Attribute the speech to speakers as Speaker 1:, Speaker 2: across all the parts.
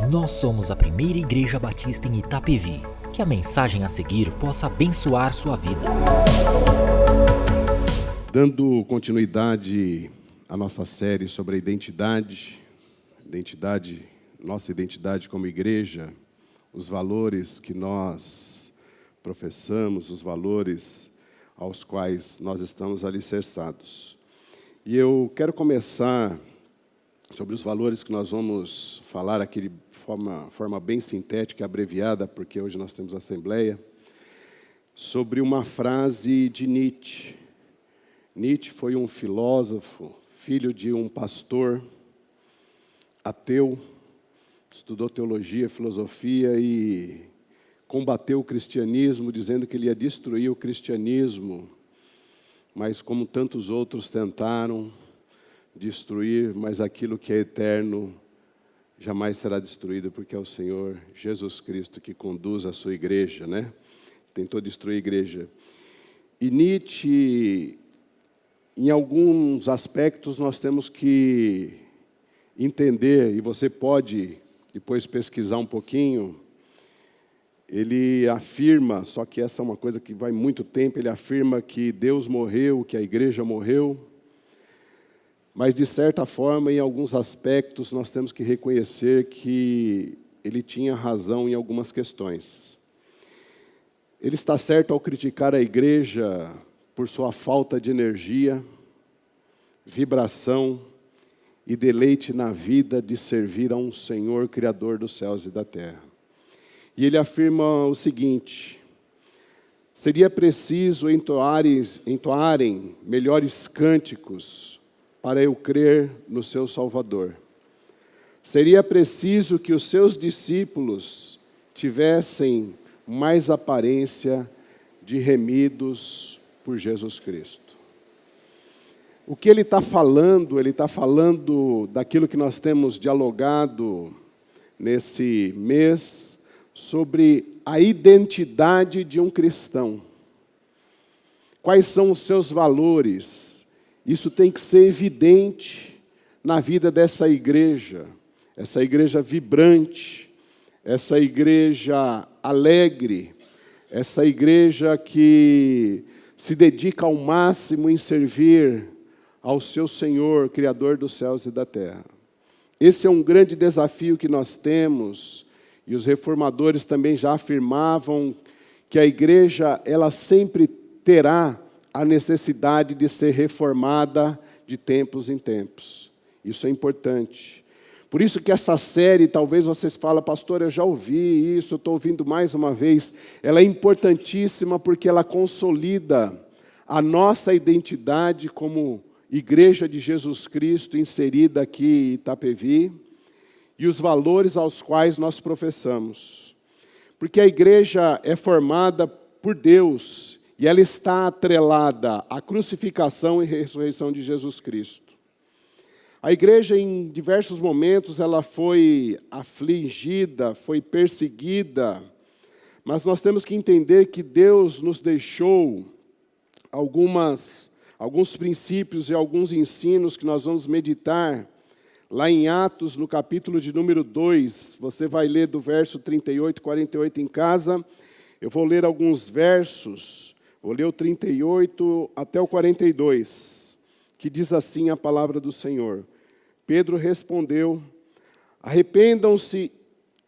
Speaker 1: Nós somos a primeira igreja batista em Itapevi. Que a mensagem a seguir possa abençoar sua vida.
Speaker 2: Dando continuidade à nossa série sobre a identidade, nossa identidade como igreja, os valores que nós professamos, os valores aos quais nós estamos alicerçados. E eu quero começar sobre os valores que nós vamos falar aqui de forma bem sintética e abreviada, porque hoje nós temos assembleia, sobre uma frase de Nietzsche. Nietzsche foi um filósofo, filho de um pastor ateu, estudou teologia, filosofia e combateu o cristianismo, dizendo que ele ia destruir o cristianismo, mas como tantos outros tentaram destruir, mas aquilo que é eterno jamais será destruído, porque é o Senhor Jesus Cristo que conduz a sua igreja, né? Tentou destruir a igreja. E Nietzsche, em alguns aspectos, nós temos que entender, e você pode depois pesquisar um pouquinho, ele afirma, só que essa é uma coisa que vai muito tempo, ele afirma que Deus morreu, que a igreja morreu, mas, de certa forma, em alguns aspectos, nós temos que reconhecer que ele tinha razão em algumas questões. Ele está certo ao criticar a igreja por sua falta de energia, vibração e deleite na vida de servir a um Senhor Criador dos céus e da terra. E ele afirma o seguinte: seria preciso entoarem melhores cânticos para eu crer no seu Salvador. Seria preciso que os seus discípulos tivessem mais aparência de remidos por Jesus Cristo. O que ele está falando daquilo que nós temos dialogado nesse mês, sobre a identidade de um cristão. Quais são os seus valores? Isso tem que ser evidente na vida dessa igreja, essa igreja vibrante, essa igreja alegre, essa igreja que se dedica ao máximo em servir ao seu Senhor, Criador dos céus e da terra. Esse é um grande desafio que nós temos, e os reformadores também já afirmavam que a igreja, ela sempre terá a necessidade de ser reformada de tempos em tempos. Isso é importante. Por isso que essa série, talvez vocês falem, pastor, eu já ouvi isso, eu estou ouvindo mais uma vez. Ela é importantíssima porque ela consolida a nossa identidade como Igreja de Jesus Cristo, inserida aqui em Itapevi, e os valores aos quais nós professamos. Porque a igreja é formada por Deus, e ela está atrelada à crucificação e ressurreição de Jesus Cristo. A igreja, em diversos momentos, ela foi afligida, foi perseguida, mas nós temos que entender que Deus nos deixou alguns princípios e alguns ensinos que nós vamos meditar lá em Atos, no capítulo de número 2. Você vai ler do verso 38 e 48 em casa. Eu vou ler alguns versos. Vou ler o 38 até o 42, que diz assim a palavra do Senhor. Pedro respondeu: arrependam-se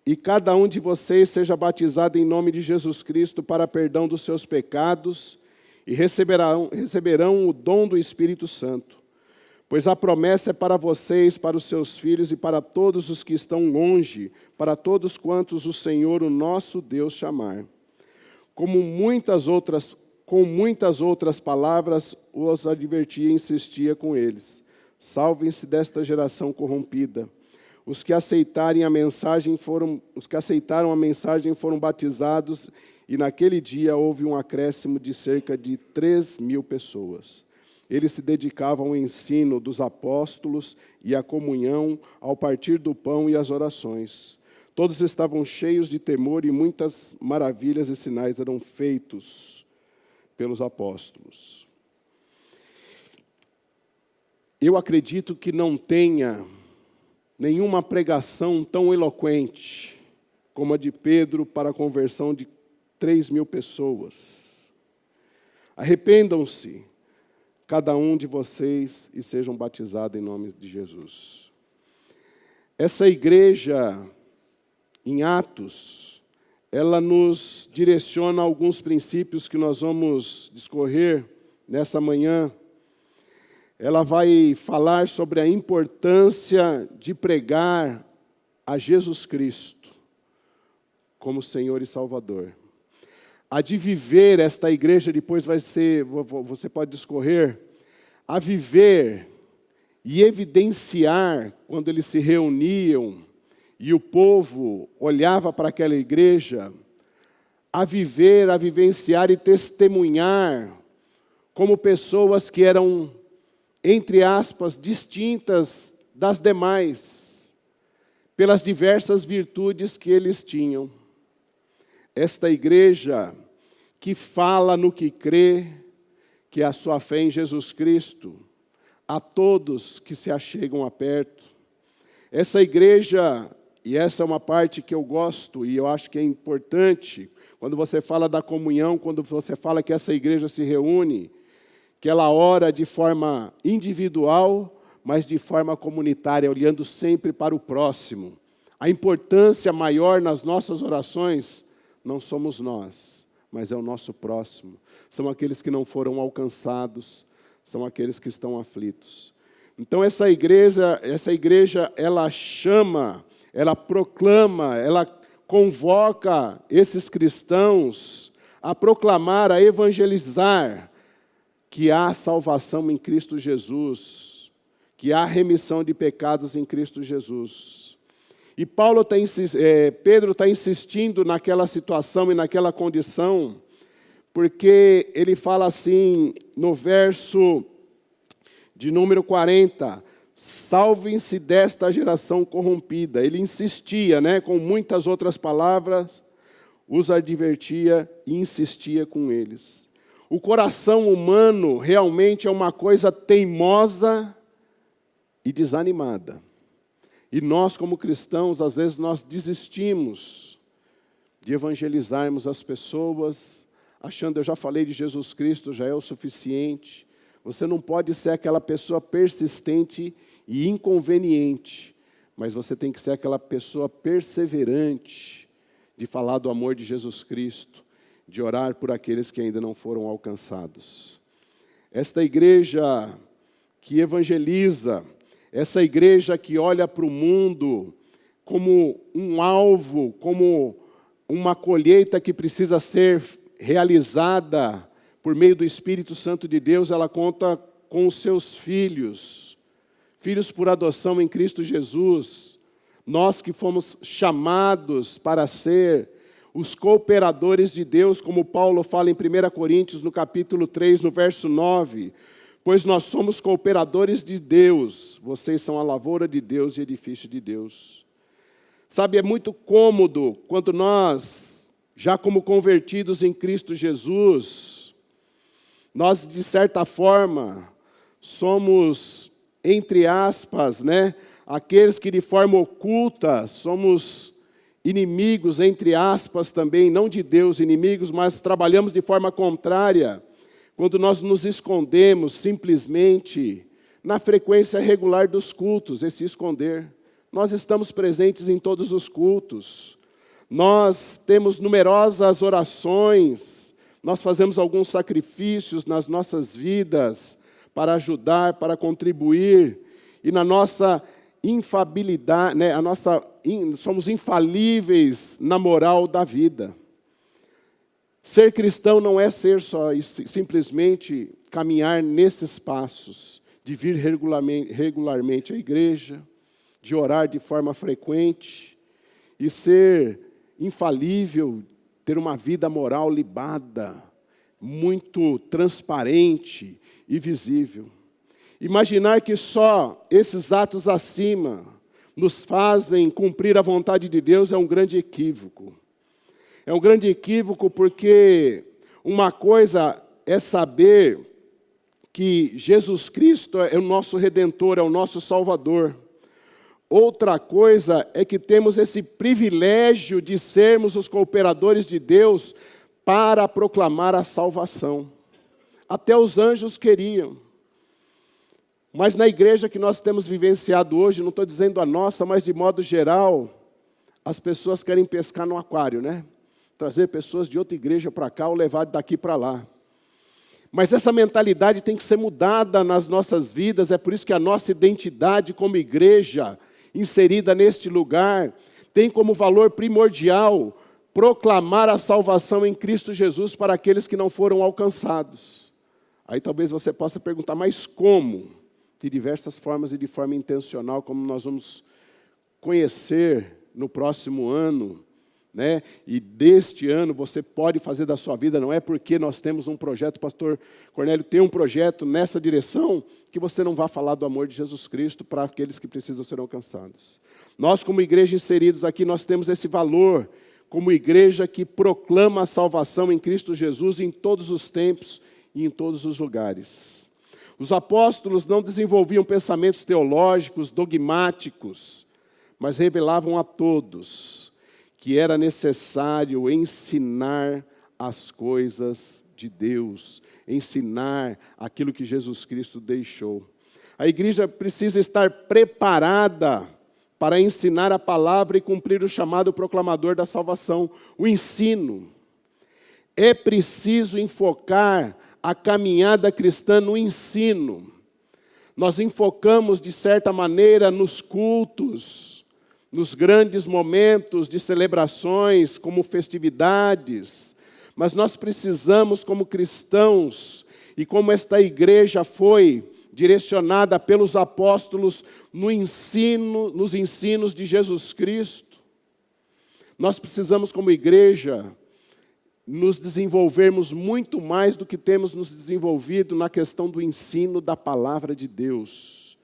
Speaker 2: e cada um de vocês seja batizado em nome de Jesus Cristo para perdão dos seus pecados e receberão o dom do Espírito Santo. Pois a promessa é para vocês, para os seus filhos e para todos os que estão longe, para todos quantos o Senhor, o nosso Deus, chamar. Com muitas outras palavras, os advertia e insistia com eles. Salvem-se desta geração corrompida. Os que aceitaram a mensagem foram batizados, e naquele dia houve um acréscimo de cerca de 3.000 pessoas. Eles se dedicavam ao ensino dos apóstolos e à comunhão, ao partir do pão e às orações. Todos estavam cheios de temor e muitas maravilhas e sinais eram feitos pelos apóstolos. Eu acredito que não tenha nenhuma pregação tão eloquente como a de Pedro para a conversão de 3.000 pessoas. Arrependam-se, cada um de vocês, e sejam batizados em nome de Jesus. Essa igreja, em Atos, ela nos direciona a alguns princípios que nós vamos discorrer nessa manhã. Ela vai falar sobre a importância de pregar a Jesus Cristo como Senhor e Salvador. A de viver esta igreja, depois você pode discorrer, a viver e evidenciar, quando eles se reuniam e o povo olhava para aquela igreja, a viver, a vivenciar e testemunhar como pessoas que eram, entre aspas, distintas das demais, pelas diversas virtudes que eles tinham. Esta igreja que fala no que crê, que é a sua fé em Jesus Cristo, a todos que se achegam a perto. Essa igreja, e essa é uma parte que eu gosto e eu acho que é importante, quando você fala da comunhão, quando você fala que essa igreja se reúne, que ela ora de forma individual, mas de forma comunitária, olhando sempre para o próximo. A importância maior nas nossas orações não somos nós, mas é o nosso próximo. São aqueles que não foram alcançados, são aqueles que estão aflitos. Então essa igreja, ela chama, ela proclama, ela convoca esses cristãos a proclamar, a evangelizar que há salvação em Cristo Jesus, que há remissão de pecados em Cristo Jesus. E Pedro está insistindo naquela situação e naquela condição, porque ele fala assim, no verso de número 40, salvem-se desta geração corrompida. Ele insistia, com muitas outras palavras, os advertia e insistia com eles. O coração humano realmente é uma coisa teimosa e desanimada. E nós, como cristãos, às vezes nós desistimos de evangelizarmos as pessoas, achando, eu já falei de Jesus Cristo, já é o suficiente. Você não pode ser aquela pessoa persistente e inconveniente, mas você tem que ser aquela pessoa perseverante de falar do amor de Jesus Cristo, de orar por aqueles que ainda não foram alcançados. Esta igreja que evangeliza, essa igreja que olha para o mundo como um alvo, como uma colheita que precisa ser realizada por meio do Espírito Santo de Deus, ela conta com os seus filhos, filhos por adoção em Cristo Jesus. Nós que fomos chamados para ser os cooperadores de Deus, como Paulo fala em 1 Coríntios, no capítulo 3, no verso 9, pois nós somos cooperadores de Deus, vocês são a lavoura de Deus e edifício de Deus. Sabe, é muito cômodo quando nós, já como convertidos em Cristo Jesus, nós de certa forma somos, entre aspas, aqueles que de forma oculta somos inimigos, entre aspas também, não de Deus, inimigos, mas trabalhamos de forma contrária, quando nós nos escondemos simplesmente na frequência regular dos cultos, esse esconder. Nós estamos presentes em todos os cultos, nós temos numerosas orações, nós fazemos alguns sacrifícios nas nossas vidas para ajudar, para contribuir, e na nossa infalibilidade, somos infalíveis na moral da vida. Ser cristão não é ser só simplesmente caminhar nesses passos, de vir regularmente à igreja, de orar de forma frequente e ser infalível, ter uma vida moral libada, muito transparente e visível. Imaginar que só esses atos acima nos fazem cumprir a vontade de Deus é um grande equívoco. É um grande equívoco porque uma coisa é saber que Jesus Cristo é o nosso Redentor, é o nosso Salvador. Outra coisa é que temos esse privilégio de sermos os cooperadores de Deus para proclamar a salvação. Até os anjos queriam. Mas na igreja que nós temos vivenciado hoje, não estou dizendo a nossa, mas de modo geral, as pessoas querem pescar no aquário, né? Trazer pessoas de outra igreja para cá ou levar daqui para lá. Mas essa mentalidade tem que ser mudada nas nossas vidas, é por isso que a nossa identidade como igreja, inserida neste lugar, tem como valor primordial proclamar a salvação em Cristo Jesus para aqueles que não foram alcançados. Aí talvez você possa perguntar, mas como? De diversas formas e de forma intencional, como nós vamos conhecer no próximo ano, né? E deste ano você pode fazer da sua vida, não é porque nós temos um projeto, o pastor Cornélio tem um projeto nessa direção, que você não vai falar do amor de Jesus Cristo para aqueles que precisam ser alcançados. Nós como igreja inseridos aqui, nós temos esse valor, como igreja que proclama a salvação em Cristo Jesus em todos os tempos e em todos os lugares. Os apóstolos não desenvolviam pensamentos teológicos, dogmáticos, mas revelavam a todos que era necessário ensinar as coisas de Deus, ensinar aquilo que Jesus Cristo deixou. A igreja precisa estar preparada para ensinar a palavra e cumprir o chamado proclamador da salvação, o ensino. É preciso enfocar a caminhada cristã no ensino. Nós enfocamos, de certa maneira, nos cultos, nos grandes momentos de celebrações, como festividades, mas nós precisamos, como cristãos, e como esta igreja foi direcionada pelos apóstolos no ensino, nos ensinos de Jesus Cristo, nós precisamos, como igreja, nos desenvolvermos muito mais do que temos nos desenvolvido na questão do ensino da palavra de Deus.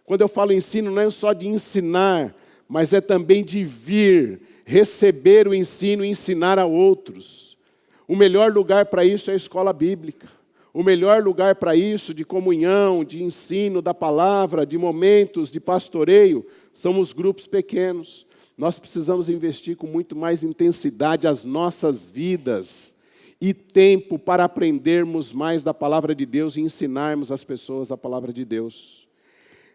Speaker 2: Quando eu falo ensino, não é só de ensinar, mas é também de vir, receber o ensino e ensinar a outros. O melhor lugar para isso é a escola bíblica. O melhor lugar para isso, de comunhão, de ensino da palavra, de momentos de pastoreio, são os grupos pequenos. Nós precisamos investir com muito mais intensidade as nossas vidas e tempo para aprendermos mais da palavra de Deus e ensinarmos as pessoas a palavra de Deus.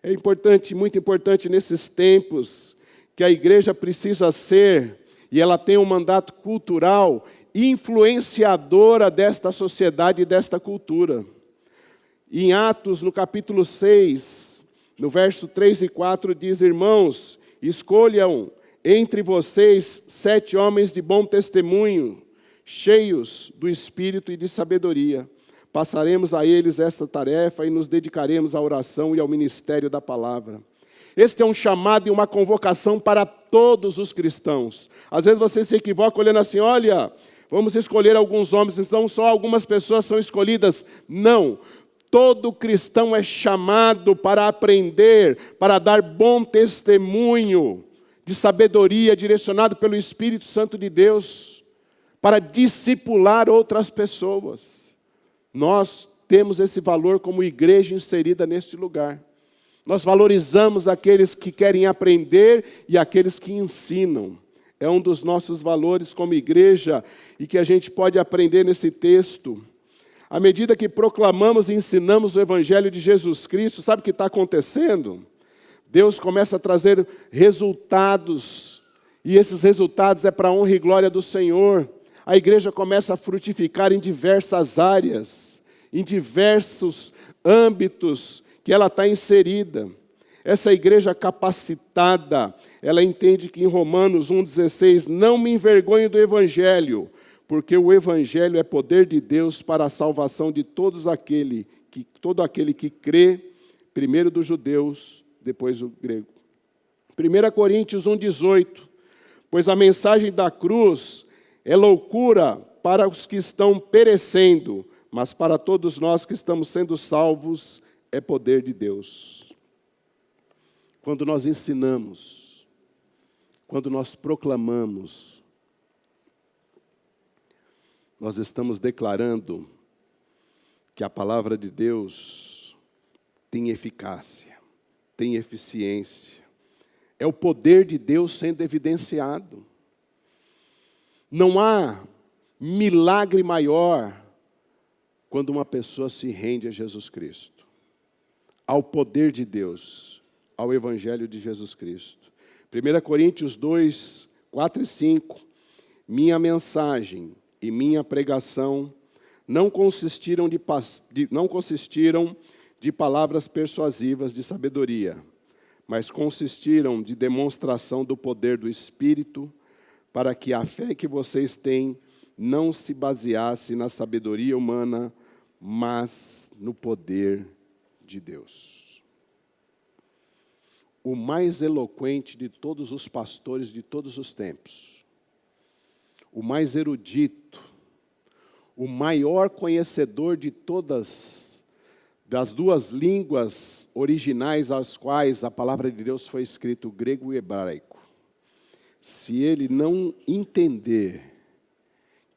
Speaker 2: É importante, muito importante nesses tempos, que a igreja precisa ser, e ela tem um mandato cultural, influenciadora desta sociedade e desta cultura. Em Atos, no capítulo 6, no verso 3 e 4, diz: irmãos, escolham entre vocês 7 homens de bom testemunho, cheios do Espírito e de sabedoria. Passaremos a eles esta tarefa e nos dedicaremos à oração e ao ministério da palavra. Este é um chamado e uma convocação para todos os cristãos. Às vezes você se equivoca olhando assim, olha, vamos escolher alguns homens, então só algumas pessoas são escolhidas. Não, todo cristão é chamado para aprender, para dar bom testemunho de sabedoria direcionado pelo Espírito Santo de Deus, para discipular outras pessoas. Nós temos esse valor como igreja inserida neste lugar. Nós valorizamos aqueles que querem aprender e aqueles que ensinam. É um dos nossos valores como igreja e que a gente pode aprender nesse texto. À medida que proclamamos e ensinamos o Evangelho de Jesus Cristo, sabe o que está acontecendo? Deus começa a trazer resultados, e esses resultados é para a honra e glória do Senhor. A igreja começa a frutificar em diversas áreas, em diversos âmbitos que ela está inserida. Essa igreja capacitada, ela entende que em Romanos 1,16, não me envergonho do Evangelho, porque o Evangelho é poder de Deus para a salvação de todo aquele que crê, primeiro dos judeus, depois do grego. 1 Coríntios 1,18, pois a mensagem da cruz é loucura para os que estão perecendo, mas para todos nós que estamos sendo salvos, é poder de Deus. Quando nós ensinamos, quando nós proclamamos, nós estamos declarando que a palavra de Deus tem eficácia, tem eficiência. é o poder de Deus sendo evidenciado. Não há milagre maior quando uma pessoa se rende a Jesus Cristo, ao poder de Deus, ao Evangelho de Jesus Cristo. 1 Coríntios 2, 4 e 5, minha mensagem e minha pregação não consistiram de palavras persuasivas de sabedoria, mas consistiram de demonstração do poder do Espírito, para que a fé que vocês têm não se baseasse na sabedoria humana, mas no poder de Deus. O mais eloquente de todos os pastores de todos os tempos, o mais erudito, o maior conhecedor de todas das duas línguas originais às quais a palavra de Deus foi escrita, o grego e o hebraico, se ele não entender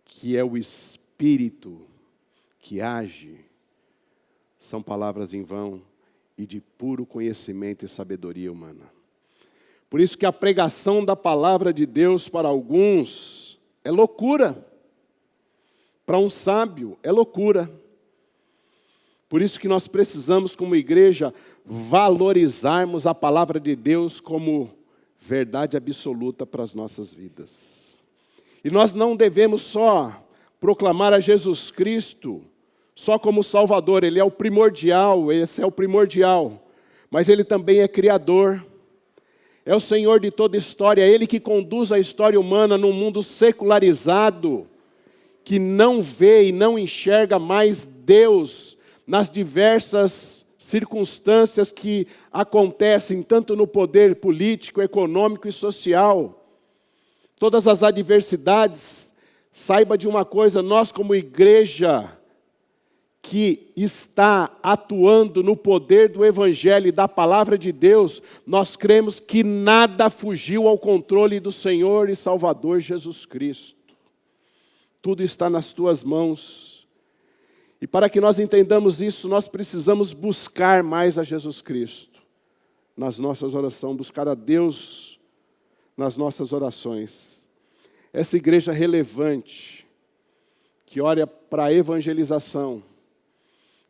Speaker 2: que é o Espírito que age, são palavras em vão e de puro conhecimento e sabedoria humana. Por isso que a pregação da palavra de Deus para alguns é loucura. Para um sábio é loucura. Por isso que nós precisamos, como igreja, valorizarmos a palavra de Deus como verdade absoluta para as nossas vidas. E nós não devemos só proclamar a Jesus Cristo só como Salvador. Ele é o primordial, esse é o primordial. Mas Ele também é Criador. É o Senhor de toda a história, é Ele que conduz a história humana num mundo secularizado, que não vê e não enxerga mais Deus nas diversas circunstâncias que acontecem, tanto no poder político, econômico e social. Todas as adversidades, saiba de uma coisa, nós como igreja que está atuando no poder do Evangelho e da Palavra de Deus, nós cremos que nada fugiu ao controle do Senhor e Salvador Jesus Cristo. Tudo está nas tuas mãos. E para que nós entendamos isso, nós precisamos buscar mais a Jesus Cristo nas nossas orações, buscar a Deus nas nossas orações. Essa igreja relevante, que olha para a evangelização,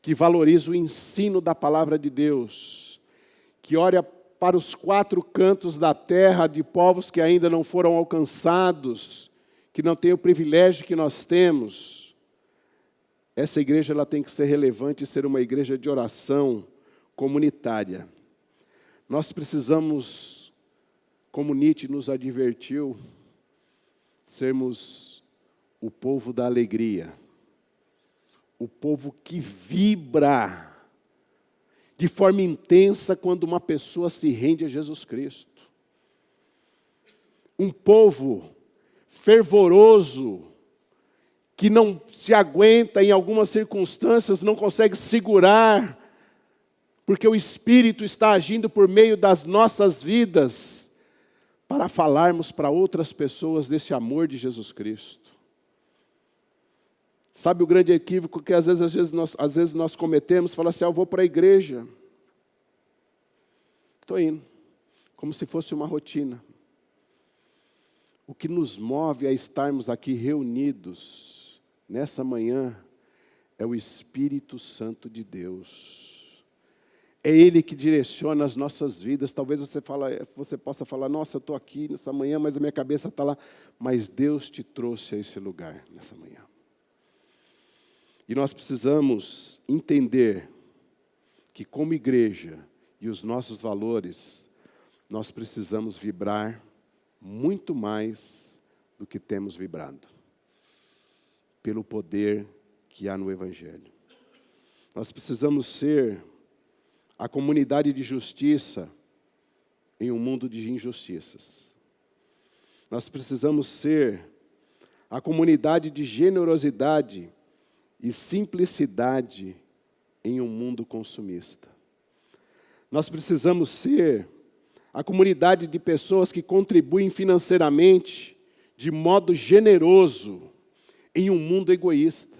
Speaker 2: que valoriza o ensino da palavra de Deus, que olha para os quatro cantos da terra de povos que ainda não foram alcançados, que não têm o privilégio que nós temos. Essa igreja ela tem que ser relevante e ser uma igreja de oração comunitária. Nós precisamos, como Nietzsche nos advertiu, sermos o povo da alegria, o povo que vibra de forma intensa quando uma pessoa se rende a Jesus Cristo. Um povo fervoroso, que não se aguenta em algumas circunstâncias, não consegue segurar, porque o Espírito está agindo por meio das nossas vidas, para falarmos para outras pessoas desse amor de Jesus Cristo. Sabe o grande equívoco que às vezes nós cometemos? Fala assim, eu vou para a igreja. Estou indo, como se fosse uma rotina. O que nos move a estarmos aqui reunidos nessa manhã é o Espírito Santo de Deus. É Ele que direciona as nossas vidas. Talvez você possa falar, nossa, eu estou aqui nessa manhã, mas a minha cabeça está lá. Mas Deus te trouxe a esse lugar nessa manhã. E nós precisamos entender que como igreja e os nossos valores, nós precisamos vibrar muito mais do que temos vibrado, pelo poder que há no Evangelho. Nós precisamos ser a comunidade de justiça em um mundo de injustiças. Nós precisamos ser a comunidade de generosidade e simplicidade em um mundo consumista. Nós precisamos ser a comunidade de pessoas que contribuem financeiramente de modo generoso em um mundo egoísta.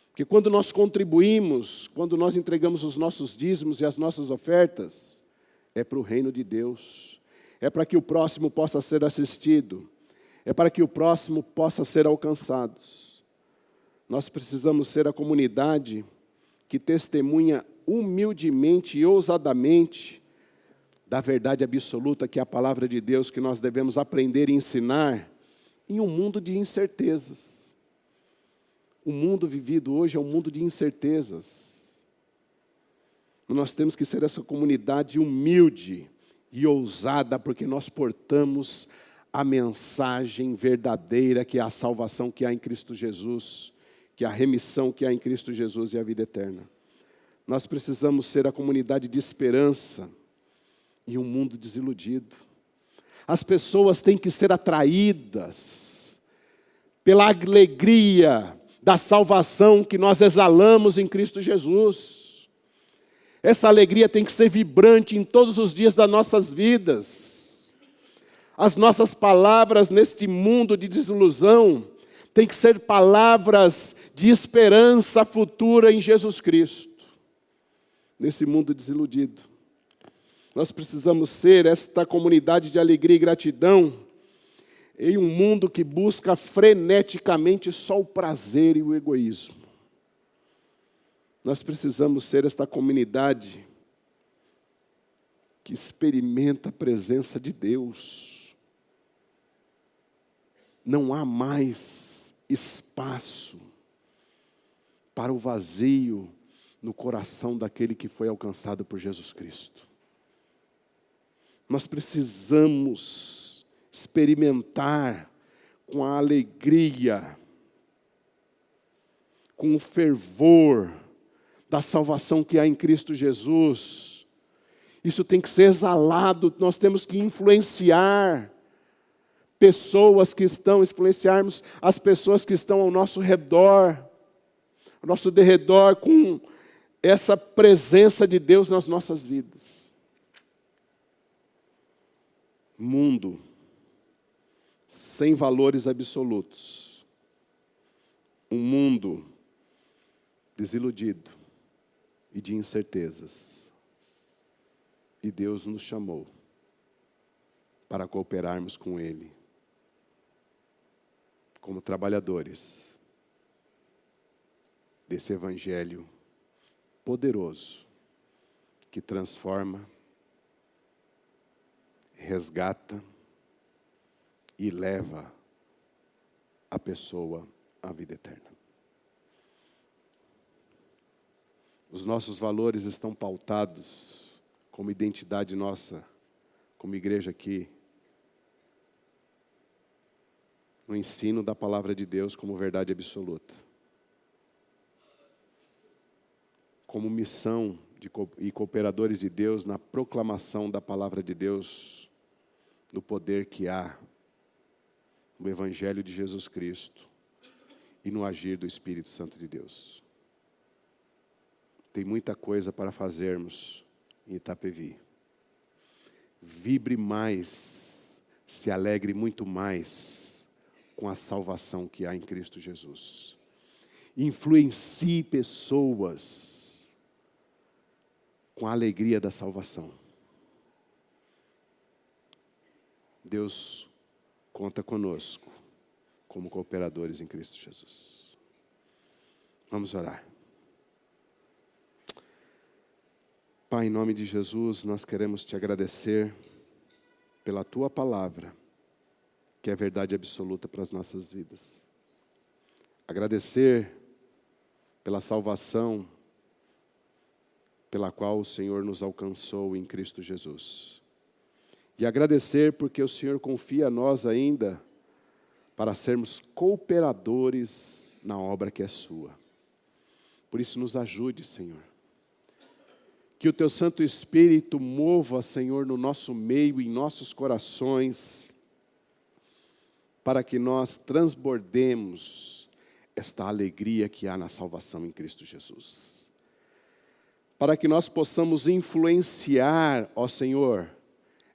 Speaker 2: Porque quando nós contribuímos, quando nós entregamos os nossos dízimos e as nossas ofertas, é para o reino de Deus, é para que o próximo possa ser assistido, é para que o próximo possa ser alcançado. Nós precisamos ser a comunidade que testemunha humildemente e ousadamente da verdade absoluta, que é a palavra de Deus, que nós devemos aprender e ensinar em um mundo de incertezas. O mundo vivido hoje é um mundo de incertezas. Nós temos que ser essa comunidade humilde e ousada, porque nós portamos a mensagem verdadeira, que é a salvação que há em Cristo Jesus, que é a remissão que há em Cristo Jesus e a vida eterna. Nós precisamos ser a comunidade de esperança em um mundo desiludido. As pessoas têm que ser atraídas pela alegria da salvação que nós exalamos em Cristo Jesus. Essa alegria tem que ser vibrante em todos os dias das nossas vidas. As nossas palavras neste mundo de desilusão têm que ser palavras de esperança futura em Jesus Cristo. Nesse mundo desiludido, nós precisamos ser esta comunidade de alegria e gratidão em um mundo que busca freneticamente só o prazer e o egoísmo. Nós precisamos ser esta comunidade que experimenta a presença de Deus. Não há mais espaço para o vazio no coração daquele que foi alcançado por Jesus Cristo. Nós precisamos experimentar com a alegria, com o fervor da salvação que há em Cristo Jesus. Isso tem que ser exalado, nós temos que influenciarmos as pessoas que estão ao nosso redor, com essa presença de Deus nas nossas vidas. Mundo sem valores absolutos, um mundo desiludido e de incertezas. E Deus nos chamou para cooperarmos com Ele, como trabalhadores desse evangelho poderoso, que transforma, resgata e leva a pessoa à vida eterna. Os nossos valores estão pautados como identidade nossa, como igreja aqui, no ensino da palavra de Deus como verdade absoluta. Como missão e cooperadores de Deus na proclamação da palavra de Deus, no poder que há no Evangelho de Jesus Cristo e no agir do Espírito Santo de Deus. Tem muita coisa para fazermos em Itapevi. Vibre mais, se alegre muito mais com a salvação que há em Cristo Jesus. Influencie pessoas com a alegria da salvação. Deus conta conosco como cooperadores em Cristo Jesus. Vamos orar. Pai, em nome de Jesus, nós queremos te agradecer pela tua palavra, que é a verdade absoluta para as nossas vidas. Agradecer pela salvação pela qual o Senhor nos alcançou em Cristo Jesus. E agradecer porque o Senhor confia a nós ainda para sermos cooperadores na obra que é sua. Por isso nos ajude, Senhor. Que o teu Santo Espírito mova, Senhor, no nosso meio, em nossos corações, para que nós transbordemos esta alegria que há na salvação em Cristo Jesus. Para que nós possamos influenciar, ó Senhor,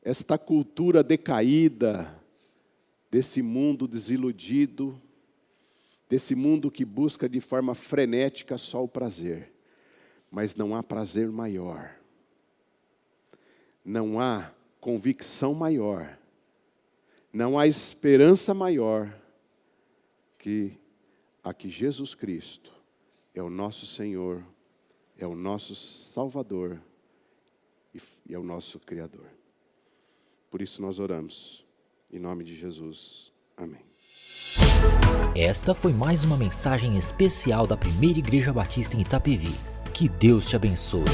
Speaker 2: esta cultura decaída, desse mundo desiludido, desse mundo que busca de forma frenética só o prazer, mas não há prazer maior. não há convicção maior, não há esperança maior que a que Jesus Cristo é o nosso Senhor, é o nosso Salvador e é o nosso Criador. Por isso nós oramos, em nome de Jesus. Amém.
Speaker 1: Esta foi mais uma mensagem especial da Primeira Igreja Batista em Itapevi. Que Deus te abençoe.